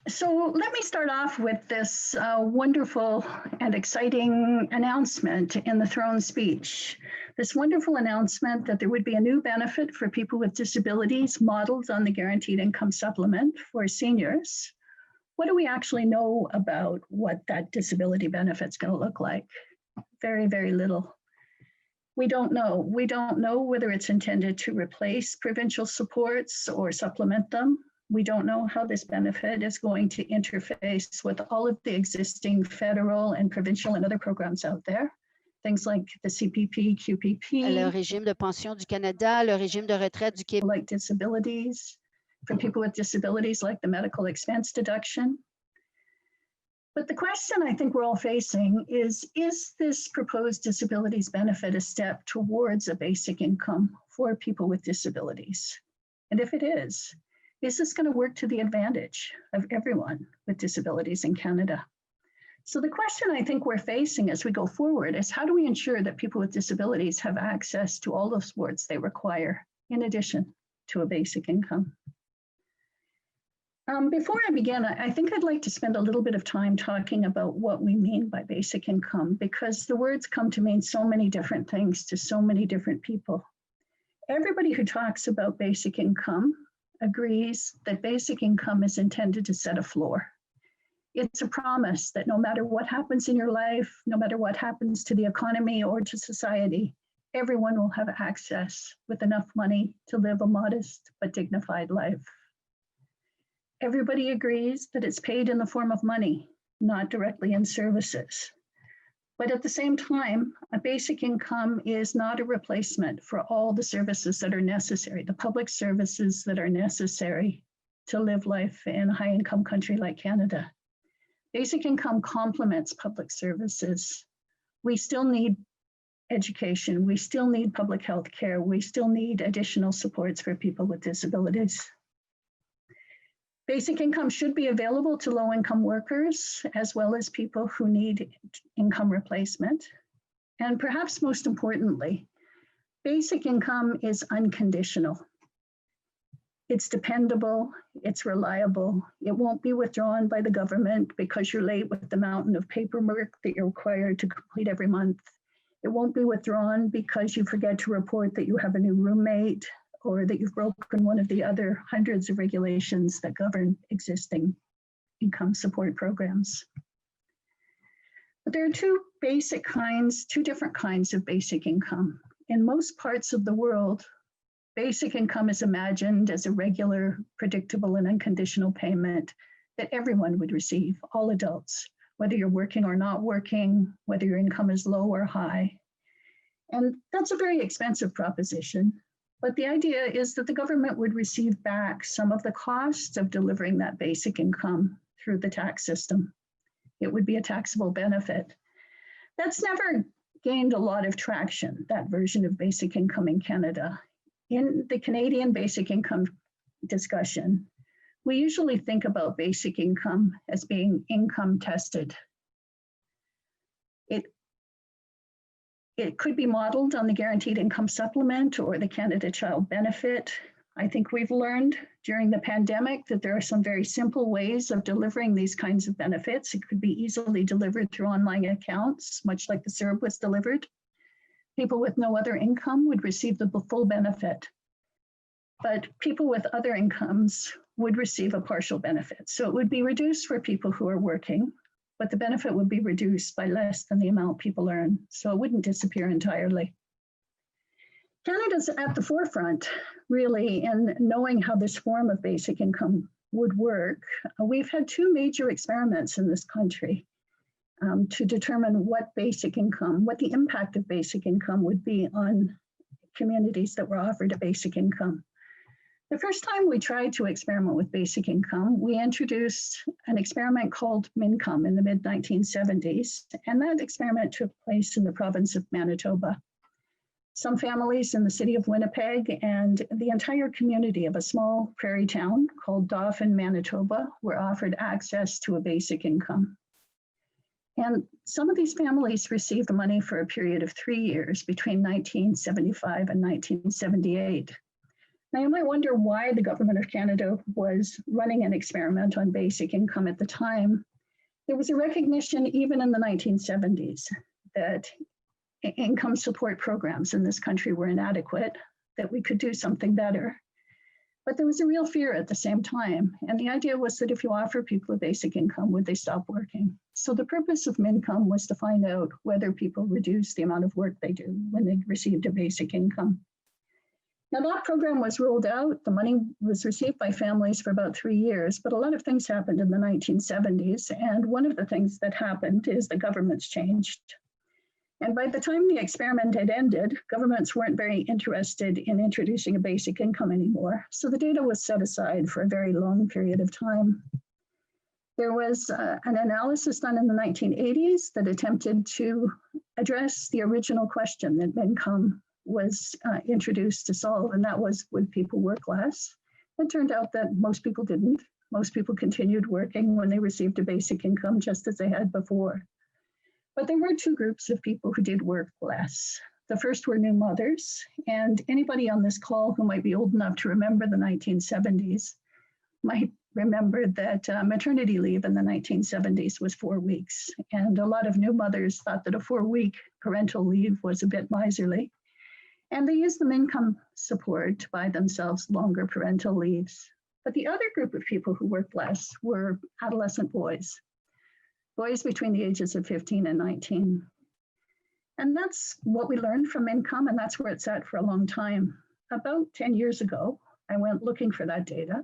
So let me start off with this wonderful and exciting announcement in the throne speech. This wonderful announcement that there would be a new benefit for people with disabilities modeled on the guaranteed income supplement for seniors. What do we actually know about what that disability benefit's going to look like? Very, very little. We don't know. We don't know whether it's intended to replace provincial supports or supplement them. We don't know how this benefit is going to interface with all of the existing federal and provincial and other programs out there. Things like the CPP, QPP. Le régime de pension du Canada, le régime de retraite du Québec. Like disabilities, for people with disabilities, like the medical expense deduction. But the question I think we're all facing is this proposed disabilities benefit a step towards a basic income for people with disabilities? And if it is this going to work to the advantage of everyone with disabilities in Canada? So the question I think we're facing as we go forward is how do we ensure that people with disabilities have access to all the supports they require in addition to a basic income? Before I begin, I think I'd like to spend a little bit of time talking about what we mean by basic income, because the words come to mean so many different things to so many different people. Everybody who talks about basic income agrees that basic income is intended to set a floor. It's a promise that no matter what happens in your life, no matter what happens to the economy or to society, everyone will have access with enough money to live a modest but dignified life. Everybody agrees that it's paid in the form of money, not directly in services. But at the same time, a basic income is not a replacement for all the services that are necessary, the public services that are necessary to live life in a high-income country like Canada. Basic income complements public services. We still need education. We still need public health care. We still need additional supports for people with disabilities. Basic income should be available to low-income workers, as well as people who need income replacement. And perhaps most importantly, basic income is unconditional. It's dependable, it's reliable. It won't be withdrawn by the government because you're late with the mountain of paperwork that you're required to complete every month. It won't be withdrawn because you forget to report that you have a new roommate, or that you've broken one of the other hundreds of regulations that govern existing income support programs. But there are two different kinds of basic income. In most parts of the world, basic income is imagined as a regular, predictable, and unconditional payment that everyone would receive, all adults, whether you're working or not working, whether your income is low or high. And that's a very expensive proposition. But the idea is that the government would receive back some of the cost of delivering that basic income through the tax system. It would be a taxable benefit. That's never gained a lot of traction, that version of basic income in Canada. In the Canadian basic income discussion, we usually think about basic income as being income tested. It could be modeled on the Guaranteed Income Supplement or the Canada Child Benefit. I think we've learned during the pandemic that there are some very simple ways of delivering these kinds of benefits. It could be easily delivered through online accounts, much like the CERB was delivered. People with no other income would receive the full benefit, but people with other incomes would receive a partial benefit. So it would be reduced for people who are working, but the benefit would be reduced by less than the amount people earn. So it wouldn't disappear entirely. Canada's at the forefront, really, in knowing how this form of basic income would work. We've had two major experiments in this country to determine what the impact of basic income would be on communities that were offered a basic income. The first time we tried to experiment with basic income, we introduced an experiment called Mincome in the mid-1970s, and that experiment took place in the province of Manitoba. Some families in the city of Winnipeg and the entire community of a small prairie town called Dauphin, Manitoba, were offered access to a basic income. And some of these families received the money for a period of 3 years between 1975 and 1978. Now, you might wonder why the government of Canada was running an experiment on basic income at the time. There was a recognition, even in the 1970s, that income support programs in this country were inadequate, that we could do something better. But there was a real fear at the same time. And the idea was that if you offer people a basic income, would they stop working? So the purpose of MINCOME was to find out whether people reduce the amount of work they do when they received a basic income. Now that program was rolled out. The money was received by families for about 3 years, but a lot of things happened in the 1970s. And one of the things that happened is the governments changed. And by the time the experiment had ended, governments weren't very interested in introducing a basic income anymore. So the data was set aside for a very long period of time. There was an analysis done in the 1980s that attempted to address the original question that MINCOME was introduced to solve, and that was, would people work less? It turned out that most people didn't. Most people continued working when they received a basic income just as they had before. But there were two groups of people who did work less. The first were new mothers, and anybody on this call who might be old enough to remember the 1970s might remember that maternity leave in the 1970s was 4 weeks. And a lot of new mothers thought that a 4-week parental leave was a bit miserly. And they used the MINCOME support to buy themselves longer parental leaves. But the other group of people who worked less were adolescent boys between the ages of 15 and 19. And that's what we learned from MINCOME, and that's where it's at for a long time. About 10 years ago, I went looking for that data.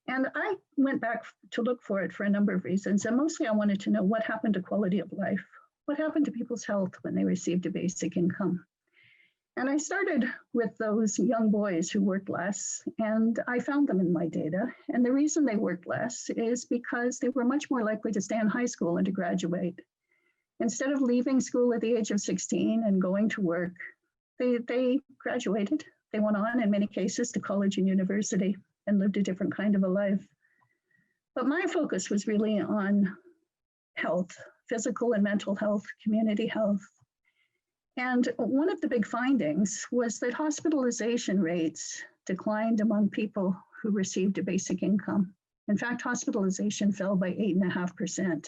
And I went back to look for it for a number of reasons. And mostly I wanted to know what happened to quality of life. What happened to people's health when they received a basic income? And I started with those young boys who worked less, and I found them in my data. And the reason they worked less is because they were much more likely to stay in high school and to graduate. Instead of leaving school at the age of 16 and going to work, they graduated. They went on, in many cases, to college and university and lived a different kind of a life. But my focus was really on health, physical and mental health, community health. And one of the big findings was that hospitalization rates declined among people who received a basic income. In fact, hospitalization fell by 8.5%.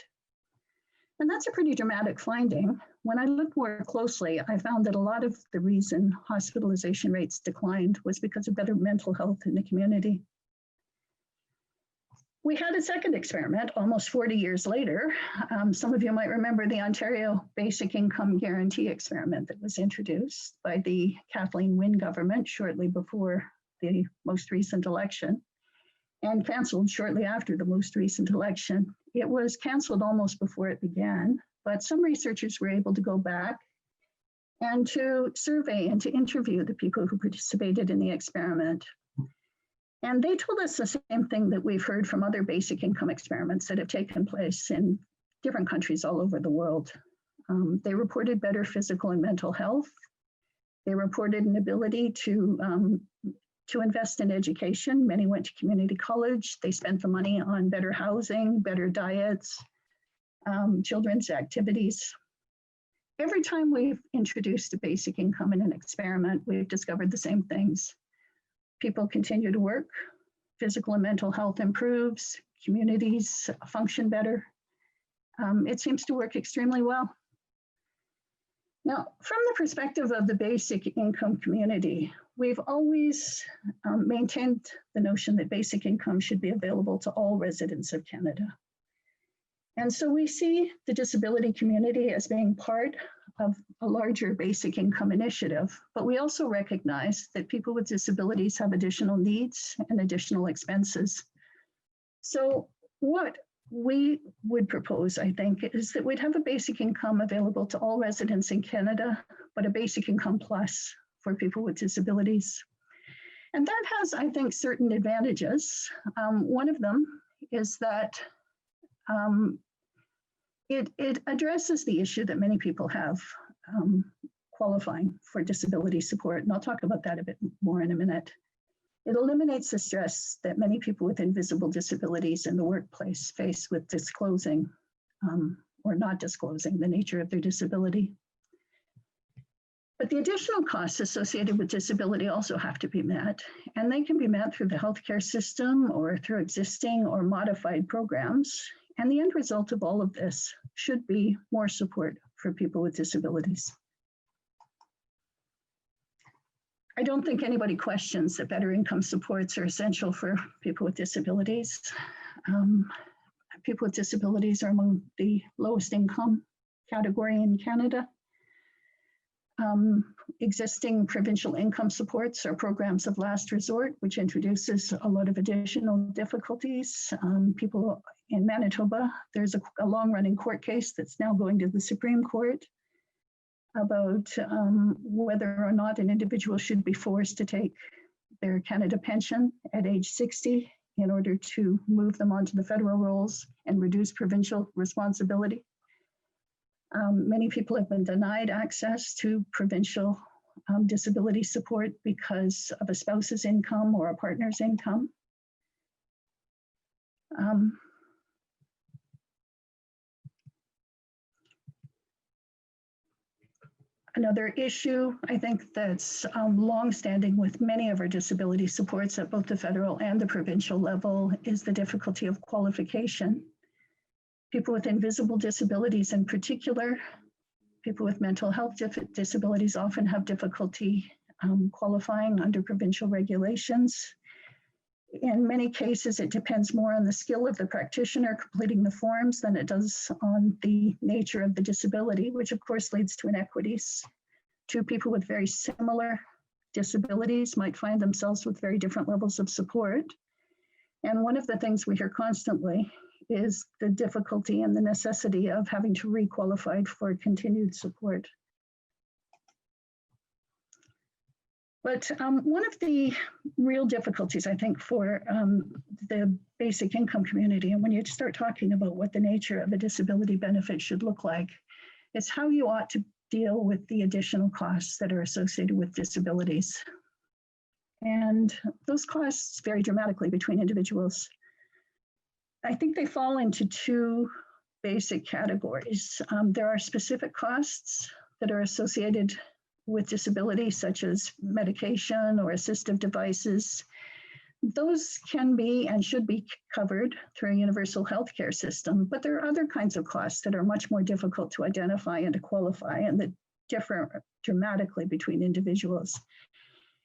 And that's a pretty dramatic finding. When I looked more closely, I found that a lot of the reason hospitalization rates declined was because of better mental health in the community. We had a second experiment almost 40 years later. Some of you might remember the Ontario Basic Income Guarantee experiment that was introduced by the Kathleen Wynne government shortly before the most recent election and canceled shortly after the most recent election. It was canceled almost before it began, but some researchers were able to go back and to survey and to interview the people who participated in the experiment. And they told us the same thing that we've heard from other basic income experiments that have taken place in different countries all over the world. They reported better physical and mental health. They reported an ability to invest in education. Many went to community college. They spent the money on better housing, better diets, children's activities. Every time we've introduced a basic income in an experiment, we've discovered the same things. People continue to work, physical and mental health improves, communities function better. It seems to work extremely well. Now, from the perspective of the basic income community, we've always maintained the notion that basic income should be available to all residents of Canada. And so we see the disability community as being part of a larger basic income initiative, but we also recognize that people with disabilities have additional needs and additional expenses. So what we would propose, I think, is that we'd have a basic income available to all residents in Canada, but a basic income plus for people with disabilities. And that has, I think, certain advantages. One of them is that it addresses the issue that many people have qualifying for disability support, and I'll talk about that a bit more in a minute. It eliminates the stress that many people with invisible disabilities in the workplace face with disclosing or not disclosing the nature of their disability. But the additional costs associated with disability also have to be met, and they can be met through the healthcare system or through existing or modified programs. And the end result of all of this should be more support for people with disabilities. I don't think anybody questions that better income supports are essential for people with disabilities. People with disabilities are among the lowest income category in Canada. Existing provincial income supports are programs of last resort, which introduces a lot of additional difficulties. People in Manitoba, there's a long-running court case that's now going to the Supreme Court about whether or not an individual should be forced to take their Canada pension at age 60 in order to move them onto the federal rolls and reduce provincial responsibility. Many people have been denied access to provincial disability support because of a spouse's income or a partner's income. Another issue, I think, that's longstanding with many of our disability supports at both the federal and the provincial level is the difficulty of qualification. People with invisible disabilities in particular, people with mental health disabilities often have difficulty qualifying under provincial regulations. In many cases, it depends more on the skill of the practitioner completing the forms than it does on the nature of the disability, which of course leads to inequities. Two people with very similar disabilities might find themselves with very different levels of support. And one of the things we hear constantly is the difficulty and the necessity of having to re-qualify for continued support. But one of the real difficulties, I think, for the basic income community, and when you start talking about what the nature of a disability benefit should look like, is how you ought to deal with the additional costs that are associated with disabilities. And those costs vary dramatically between individuals. I think they fall into two basic categories. There are specific costs that are associated with disability, such as medication or assistive devices. Those can be and should be covered through a universal healthcare system, but there are other kinds of costs that are much more difficult to identify and to qualify and that differ dramatically between individuals.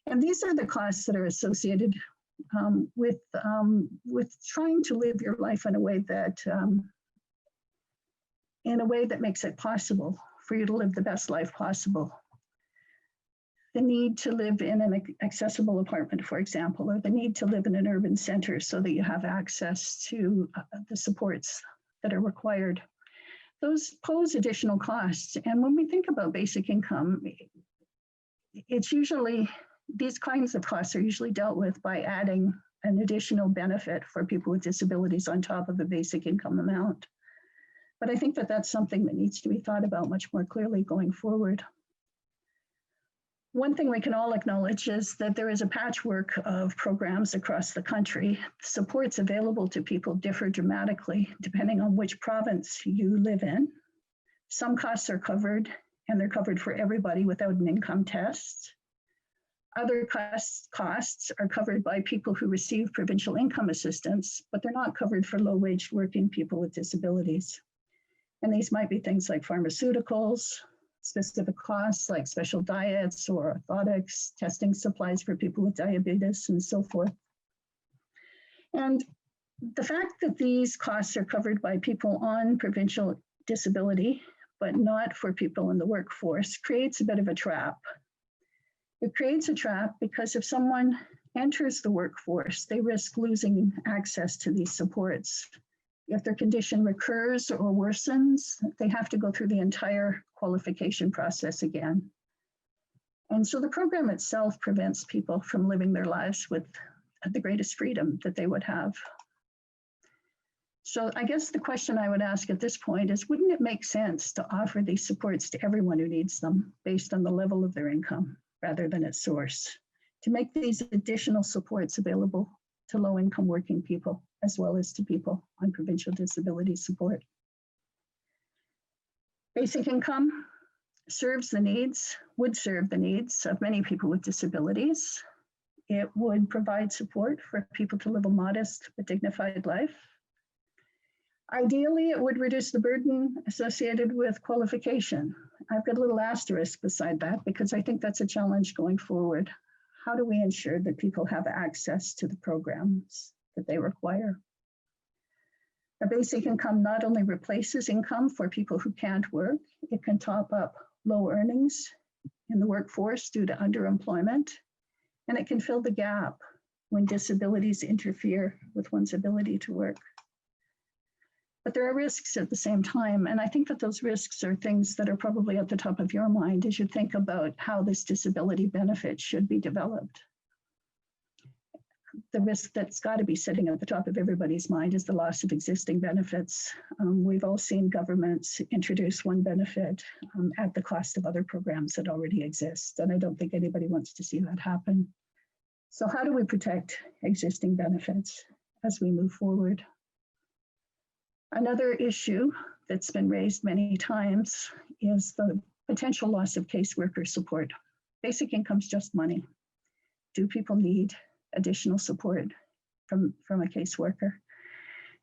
And these are the costs that are associated with trying to live your life in a way that makes it possible for you to live the best life possible. The need to live in an accessible apartment, for example, or the need to live in an urban center so that you have access to the supports that are required. Those pose additional costs. And when we think about basic income, it's usually, these kinds of costs are usually dealt with by adding an additional benefit for people with disabilities on top of the basic income amount. But I think that that's something that needs to be thought about much more clearly going forward. One thing we can all acknowledge is that there is a patchwork of programs across the country. Supports available to people differ dramatically depending on which province you live in. Some costs are covered, and they're covered for everybody without an income test. Other costs are covered by people who receive provincial income assistance, but they're not covered for low-wage working people with disabilities. And these might be things like pharmaceuticals, specific costs like special diets or orthotics, testing supplies for people with diabetes, and so forth. And the fact that these costs are covered by people on provincial disability, but not for people in the workforce, creates a bit of a trap. It creates a trap because if someone enters the workforce, they risk losing access to these supports. If their condition recurs or worsens, they have to go through the entire qualification process again. And so the program itself prevents people from living their lives with the greatest freedom that they would have. So I guess the question I would ask at this point is, wouldn't it make sense to offer these supports to everyone who needs them based on the level of their income rather than its source, to make these additional supports available to low-income working people, as well as to people on provincial disability support? Basic income serves the needs, would serve the needs of many people with disabilities. It would provide support for people to live a modest but dignified life. Ideally, it would reduce the burden associated with qualification. I've got a little asterisk beside that because I think that's a challenge going forward. How do we ensure that people have access to the programs that they require? A basic income not only replaces income for people who can't work, it can top up low earnings in the workforce due to underemployment, and it can fill the gap when disabilities interfere with one's ability to work. But there are risks at the same time, and I think that those risks are things that are probably at the top of your mind as you think about how this disability benefit should be developed. The risk that's got to be sitting at the top of everybody's mind is the loss of existing benefits. We've all seen governments introduce one benefit at the cost of other programs that already exist, and I don't think anybody wants to see that happen. So how do we protect existing benefits as we move forward? Another issue that's been raised many times is the potential loss of caseworker support. Basic income's just money. Do people need additional support from a caseworker?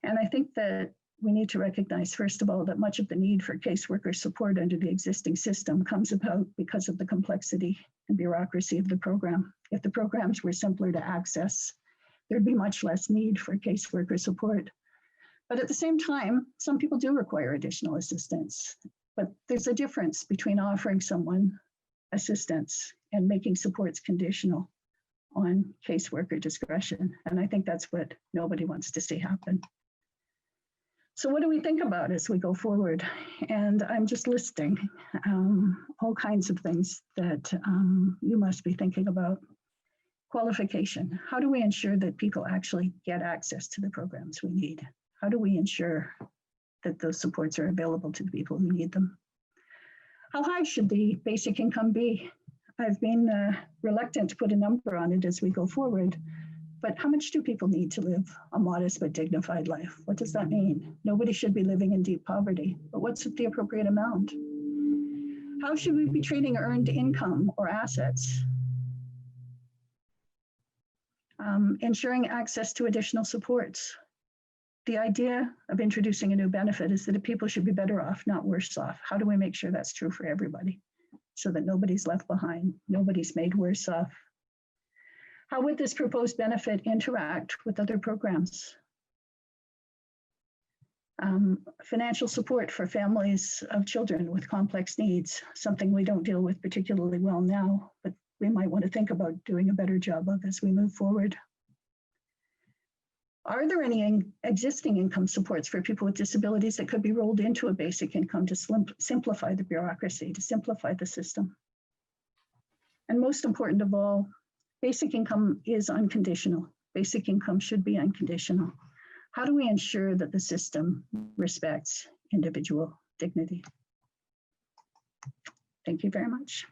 And I think that we need to recognize, first of all, that much of the need for caseworker support under the existing system comes about because of the complexity and bureaucracy of the program. If the programs were simpler to access, there'd be much less need for caseworker support. But at the same time, some people do require additional assistance. But there's a difference between offering someone assistance and making supports conditional on caseworker discretion. And I think that's what nobody wants to see happen. So what do we think about as we go forward? And I'm just listing all kinds of things that you must be thinking about. Qualification. How do we ensure that people actually get access to the programs we need? How do we ensure that those supports are available to the people who need them? How high should the basic income be? I've been reluctant to put a number on it as we go forward, but how much do people need to live a modest but dignified life? What does that mean? Nobody should be living in deep poverty, but what's the appropriate amount? How should we be treating earned income or assets? Ensuring access to additional supports. The idea of introducing a new benefit is that people should be better off, not worse off. How do we make sure that's true for everybody so that nobody's left behind, nobody's made worse off? How would this proposed benefit interact with other programs? Financial support for families of children with complex needs, something we don't deal with particularly well now, but we might want to think about doing a better job of as we move forward. Are there any existing income supports for people with disabilities that could be rolled into a basic income to simplify the bureaucracy, to simplify the system? And most important of all, basic income is unconditional. Basic income should be unconditional. How do we ensure that the system respects individual dignity? Thank you very much.